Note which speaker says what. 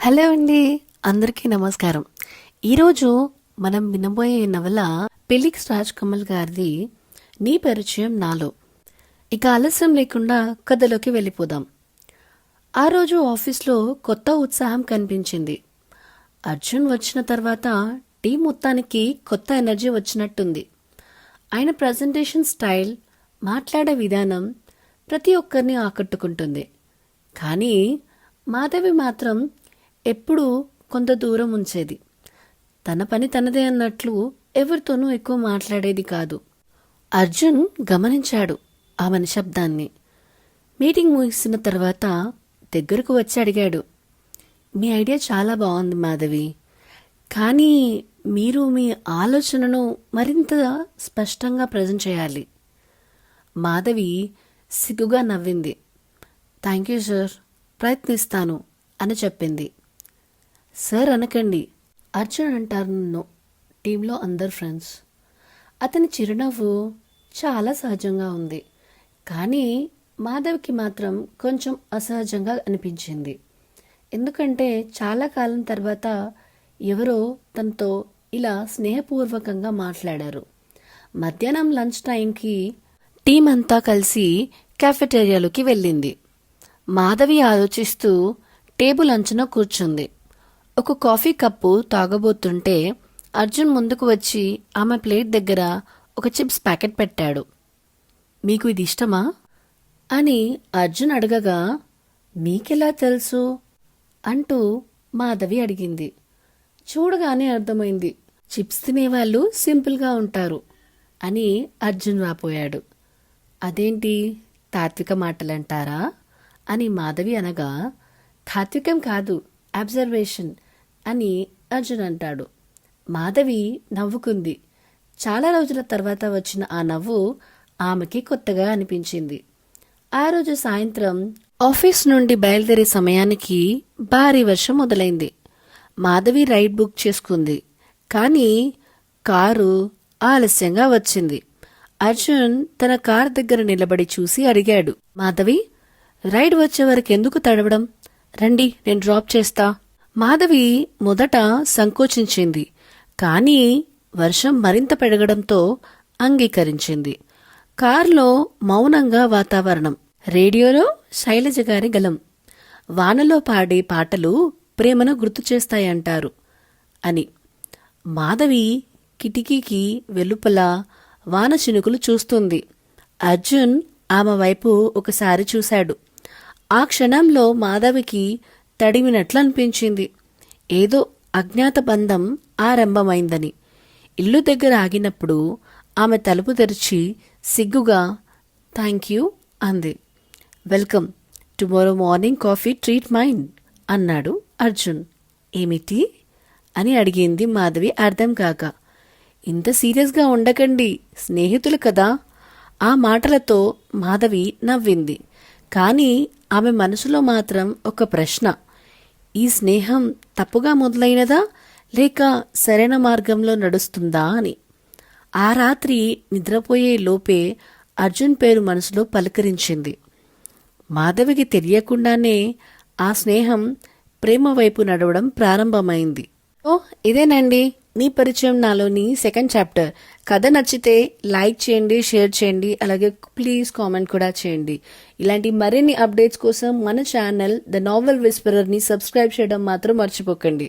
Speaker 1: Hello అండి, అందరికీ నమస్కారం. ఈరోజు మనం వినబోయే నవల పెలిక్స్ రాజ్ కమల్ గారిది నీ పరిచయం నాలో. ఇక ఆలస్యం లేకుండా కథలోకి వెళ్ళిపోదాం. ఆ రోజు ఆఫీస్లో కొత్త ఉత్సాహం కనిపించింది. అర్జున్ వచ్చిన తర్వాత టీం మొత్తానికి కొత్త ఎనర్జీ వచ్చినట్టుంది. ఆయన ప్రజెంటేషన్ స్టైల్, మాట్లాడే విధానం ప్రతి ఒక్కరిని ఆకట్టుకుంటుంది. కానీ మాధవి మాత్రం ఎప్పుడూ కొంత దూరం ఉంచేది. తన పని తనదే అన్నట్లు ఎవరితోనూ ఎక్కువ మాట్లాడేది కాదు. అర్జున్ గమనించాడు ఆమె నిశ్శబ్దాన్ని. మీటింగ్ ముగిసిన తర్వాత దగ్గరకు వచ్చి అడిగాడు, మీ ఐడియా చాలా బాగుంది మాధవి, కానీ మీరు మీ ఆలోచనను మరింత స్పష్టంగా ప్రజెంట్ చేయాలి. మాధవి సిగ్గుగా నవ్వింది. థ్యాంక్ యూ సార్, ప్రయత్నిస్తాను అని చెప్పింది. సార్ అనకండి, అర్జున్ అంటారు నన్ను. టీంలో అందరు ఫ్రెండ్స్. అతని చిరునవ్వు చాలా సహజంగా ఉంది. కానీ మాధవ్కి మాత్రం కొంచెం అసహజంగా అనిపించింది. ఎందుకంటే చాలా కాలం తర్వాత ఎవరో తనతో ఇలా స్నేహపూర్వకంగా మాట్లాడారు. మధ్యాహ్నం లంచ్ టైంకి టీం అంతా కలిసి క్యాఫెటేరియాలోకి వెళ్ళింది. మాధవి ఆలోచిస్తూ టేబుల్ అంచున కూర్చుంది. ఒక కాఫీ కప్పు తాగబోతుంటే అర్జున్ ముందుకు వచ్చి ఆమె ప్లేట్ దగ్గర ఒక చిప్స్ ప్యాకెట్ పెట్టాడు. మీకు ఇది ఇష్టమా అని అర్జున్ అడగగా, మీకెలా తెలుసు అంటూ మాధవి అడిగింది. చూడగానే అర్థమైంది, చిప్స్ తినేవాళ్ళు సింపుల్గా ఉంటారు అని అర్జున్ వాపోయాడు. అదేంటి, తాత్విక మాటలంటారా అని మాధవి అనగా, తాత్వికం కాదు, అబ్జర్వేషన్ అని అర్జున్ అంటాడు. మాధవి నవ్వుకుంది. చాలా రోజుల తర్వాత వచ్చిన ఆ నవ్వు ఆమెకి కొత్తగా అనిపించింది. ఆ రోజు సాయంత్రం ఆఫీస్ నుండి బయలుదేరే సమయానికి భారీ వర్షం మొదలైంది. మాధవి రైడ్ బుక్ చేసుకుంది, కానీ కారు ఆలస్యంగా వచ్చింది. అర్జున్ తన కారు దగ్గర నిలబడి చూసి అడిగాడు, మాధవి, రైడ్ వచ్చే వరకు ఎందుకు తడవడం? రండి, నేను డ్రాప్ చేస్తా. మాధవి మొదట సంకోచించింది, కానీ వర్షం మరింత పెరగడంతో అంగీకరించింది. కారులో మౌనంగా వాతావరణం. రేడియోలో శైలజ గారి గలం, వానలో పాడే పాటలు ప్రేమను గుర్తు చేస్తాయంటారు అని. మాధవి కిటికీకి వెలుపల వాన చినుకులు చూస్తుంది. అర్జున్ ఆమె వైపు ఒకసారి చూశాడు. ఆ క్షణంలో మాధవికి తడిమినట్లు అనిపించింది. ఏదో అజ్ఞాత బంధం ఆరంభమైందని. ఇల్లు దగ్గర ఆగినప్పుడు ఆమె తలుపు తెరిచి సిగ్గుగా థ్యాంక్ యూ అంది. Welcome, tomorrow morning coffee treat mind అన్నాడు అర్జున్. ఏమిటి అని అడిగింది మాధవి అర్థం కాక. ఇంత సీరియస్గా ఉండకండి, స్నేహితులు కదా. ఆ మాటలతో మాధవి నవ్వింది. కానీ ఆమె మనసులో మాత్రం ఒక ప్రశ్న, ఈ స్నేహం తప్పుగా మొదలైనదా లేక సరైన మార్గంలో నడుస్తుందా అని. ఆ రాత్రి నిద్రపోయే లోపే అర్జున్ పేరు మనసులో పలకరించింది. మాధవికి తెలియకుండానే ఆ స్నేహం ప్రేమ వైపు నడవడం ప్రారంభమైంది. ఇదేనండి నీ పరిచయం నాలోని సెకండ్ చాప్టర్. కథ నచ్చితే లైక్ చేయండి, షేర్ చేయండి, అలాగే ప్లీజ్ కామెంట్ కూడా చేయండి. ఇలాంటి మరిన్ని అప్డేట్స్ కోసం మన ఛానల్ ద నావెల్ విస్పరర్ని సబ్స్క్రైబ్ చేయడం మాత్రం మర్చిపోకండి.